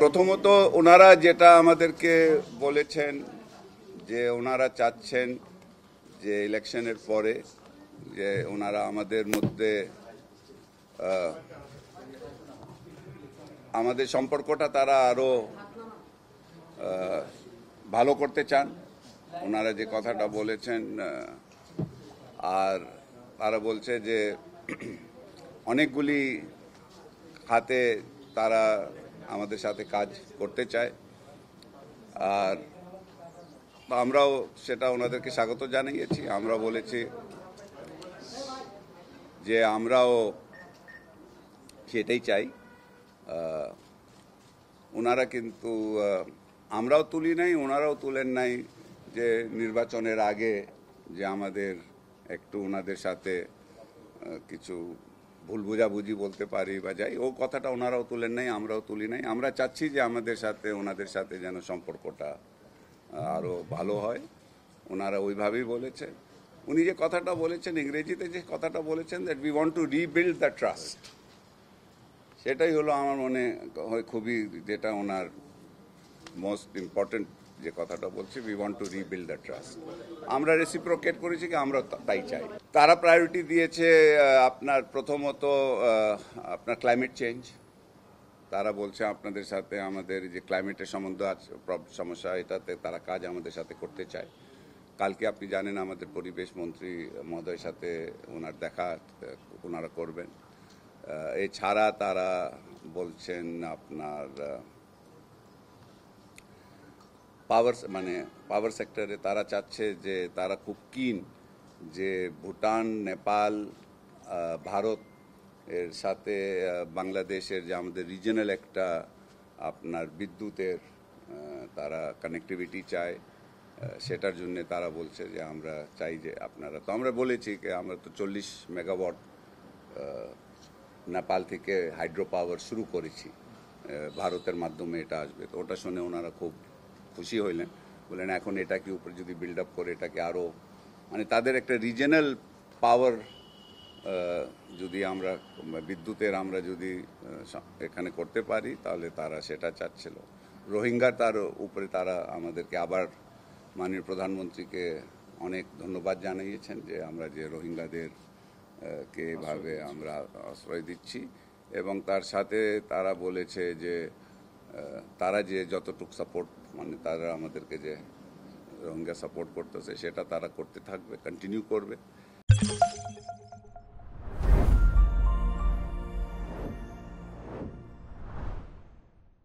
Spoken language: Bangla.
প্রথমত ওনারা যেটা আমাদেরকে বলেছেন যে ওনারা চাচ্ছেন যে ইলেকশনের পরে যে ওনারা আমাদের মধ্যে আমাদের সম্পর্কটা তারা আরো ভালো করতে চান। ওনারা যে কথাটা বলেছেন আর তারা বলছে যে অনেকগুলি খাতে তারা আমাদের সাথে কাজ করতে চায়, আর আমরাও সেটা ওনাদেরকে স্বাগত জানিয়েছি। আমরা বলেছি যে আমরাও সেটাই চাই। ওনারা কিন্তু আমরাও তুলি নাই, ওনারাও তুলেন নাই যে নির্বাচনের আগে যে আমাদের একটু ওনাদের সাথে কিছু ভুল বোঝাবুঝি বলতে পারি বা যাই, ও কথাটা ওনারাও তুলেন নাই, আমরাও তুলি নাই। আমরা চাচ্ছি যে আমাদের সাথে ওনাদের সাথে যেন সম্পর্কটা আরও ভালো হয়। ওনারা ওইভাবেই বলেছে। উনি যে কথাটা বলেছেন ইংরেজিতে, যে কথাটা বলেছেন that we want to rebuild the trust, সেটাই হলো আমার মনে হয় খুবই যেটা ওনার মোস্ট ইম্পর্টেন্ট যে কথাটা বলছি, we want to rebuild the trust. আমরা রেসিপ্রোকেট করেছি কি আমরা তাই চাই। তারা প্রায়োরিটি দিয়েছে আপনার প্রথমত আপনার ক্লাইমেট চেঞ্জ। তারা বলছে আপনাদের সাথে আমাদের যে ক্লাইমেটের সম্বন্ধে আছে সমস্যা, এটাতে তারা কাজ আমাদের সাথে করতে চায়। কালকে আপনি জানেন আমাদের পরিবেশ মন্ত্রী মহোদয়ের সাথে ওনার দেখা ওনারা করবেন। এছাড়া তারা বলছেন আপনার পাওয়ার সেক্টরে তারা চাচ্ছে যে তারা খুব কিন যে ভুটান, নেপাল, ভারত এর সাথে বাংলাদেশের যে আমাদের রিজনাল একটা আপনার বিদ্যুতের তারা কানেক্টিভিটি চায়। সেটার জন্য তারা বলছে যে আমরা চাই যে আপনারা, তো আমরা বলেছি যে আমরা তো 40 মেগাওয়াট নেপাল থেকে হাইড্রো পাওয়ার শুরু করেছি, ভারতের মাধ্যমে এটা আসবে। তো ওটা শুনে ওনারা খুব খুশি হইলেন, বললেন এখন এটাকে উপরে যদি বিল্ড আপ করে এটাকে আরও মানে তাদের একটা রিজনাল পাওয়ার যদি আমরা বিদ্যুতের আমরা যদি এখানে করতে পারি তাহলে তারা সেটা চাচ্ছিল। রোহিঙ্গার তার উপরে তারা আমাদেরকে আবার মাননীয় প্রধানমন্ত্রীকে অনেক ধন্যবাদ জানিয়েছেন যে আমরা যে রোহিঙ্গাদের কে এভাবে আমরা আশ্রয় দিচ্ছি, এবং তার সাথে তারা বলেছে যে তারা যে যতটুকু সাপোর্ট মানে তারা আমাদেরকে যে রোহিঙ্গা সাপোর্ট করতেছে সেটা তারা করতে থাকবে, কন্টিনিউ করবে।